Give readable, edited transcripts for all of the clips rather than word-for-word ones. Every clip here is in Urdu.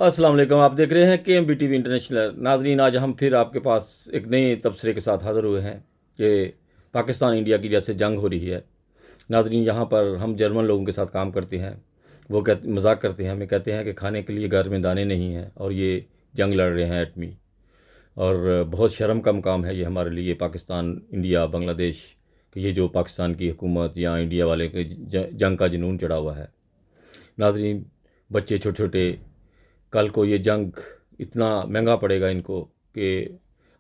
السلام علیکم، آپ دیکھ رہے ہیں کے M B T V International. ناظرین، آج ہم پھر آپ کے پاس ایک نئے تبصرے کے ساتھ حاضر ہوئے ہیں کہ پاکستان انڈیا کی جیسے جنگ ہو رہی ہے۔ ناظرین، یہاں پر ہم جرمن لوگوں کے ساتھ کام کرتے ہیں، وہ مذاق کرتے ہیں، ہمیں کہتے ہیں کہ کھانے کے لیے گھر میں دانے نہیں ہیں اور یہ جنگ لڑ رہے ہیں ایٹمی، اور بہت شرم کا مقام ہے یہ ہمارے لیے، پاکستان انڈیا بنگلہ دیش، کہ یہ جو پاکستان کی حکومت یا انڈیا والے کے جنگ کا جنون چڑھا ہوا ہے۔ ناظرین، بچے چھوٹے چھوٹے، کل کو یہ جنگ اتنا مہنگا پڑے گا ان کو کہ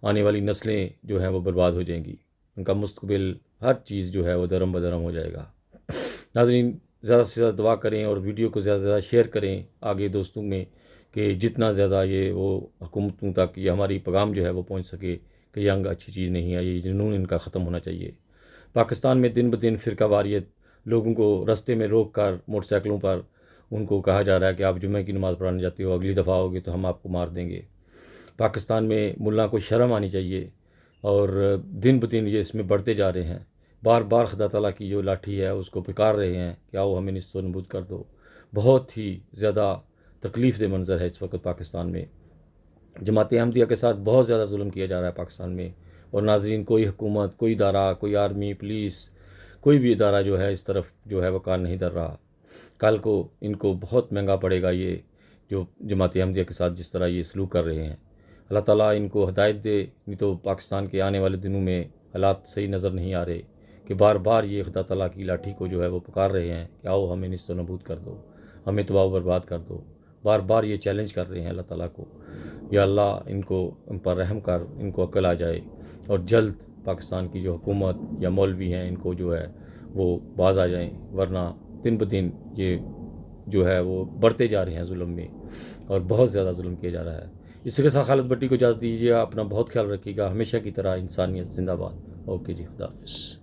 آنے والی نسلیں جو ہیں وہ برباد ہو جائیں گی، ان کا مستقبل ہر چیز جو ہے وہ درم بدرم ہو جائے گا۔ ناظرین، زیادہ سے زیادہ دعا کریں اور ویڈیو کو زیادہ سے زیادہ شیئر کریں آگے دوستوں میں، کہ جتنا زیادہ یہ وہ حکومتوں تک یہ ہماری پیغام جو ہے وہ پہنچ سکے کہ جنگ اچھی چیز نہیں ہے، یہ جنون ان کا ختم ہونا چاہیے۔ پاکستان میں دن بدن فرقہ واریت، لوگوں کو رستے میں روک کر موٹر سائیکلوں پر ان کو کہا جا رہا ہے کہ آپ جمعہ کی نماز پڑھانے جاتے ہو، اگلی دفعہ آؤ گے تو ہم آپ کو مار دیں گے۔ پاکستان میں ملا کو شرم آنی چاہیے، اور دن بدن یہ اس میں بڑھتے جا رہے ہیں۔ بار بار خدا تعالیٰ کی جو لاٹھی ہے اس کو پکار رہے ہیں کہ آؤ ہمیں نیست و نابود کر دو۔ بہت ہی زیادہ تکلیف دہ منظر ہے اس وقت پاکستان میں۔ جماعت احمدیہ کے ساتھ بہت زیادہ ظلم کیا جا رہا ہے پاکستان میں، اور ناظرین، کوئی حکومت، کوئی ادارہ، کوئی آرمی، پولیس، کوئی بھی ادارہ جو ہے اس طرف جو ہے وہ کان نہیں دھر رہا۔ کل کو ان کو بہت مہنگا پڑے گا یہ جو جماعت احمدیہ کے ساتھ جس طرح یہ سلوک کر رہے ہیں۔ اللہ تعالیٰ ان کو ہدایت دے، نہیں تو پاکستان کے آنے والے دنوں میں حالات صحیح نظر نہیں آ رہے، کہ بار بار یہ خدا تعالیٰ کی لاٹھی کو جو ہے وہ پکار رہے ہیں کہ آؤ ہمیں نیست و نابود کر دو، ہمیں تباہ و برباد کر دو۔ بار بار یہ چیلنج کر رہے ہیں اللہ تعالیٰ کو۔ یا اللہ، ان پر رحم کر، ان کو عقل آ جائے، اور جلد پاکستان کی جو حکومت یا مولوی ہیں ان کو جو ہے وہ باز آ جائیں، ورنہ دن بدن یہ جو ہے وہ بڑھتے جا رہے ہیں ظلم میں، اور بہت زیادہ ظلم کیا جا رہا ہے۔ اسی کے ساتھ خالد بٹی کو اجازت دیجیے، اپنا بہت خیال رکھیے گا، ہمیشہ کی طرح انسانیت زندہ باد۔ اوکے جی، خدا حافظ۔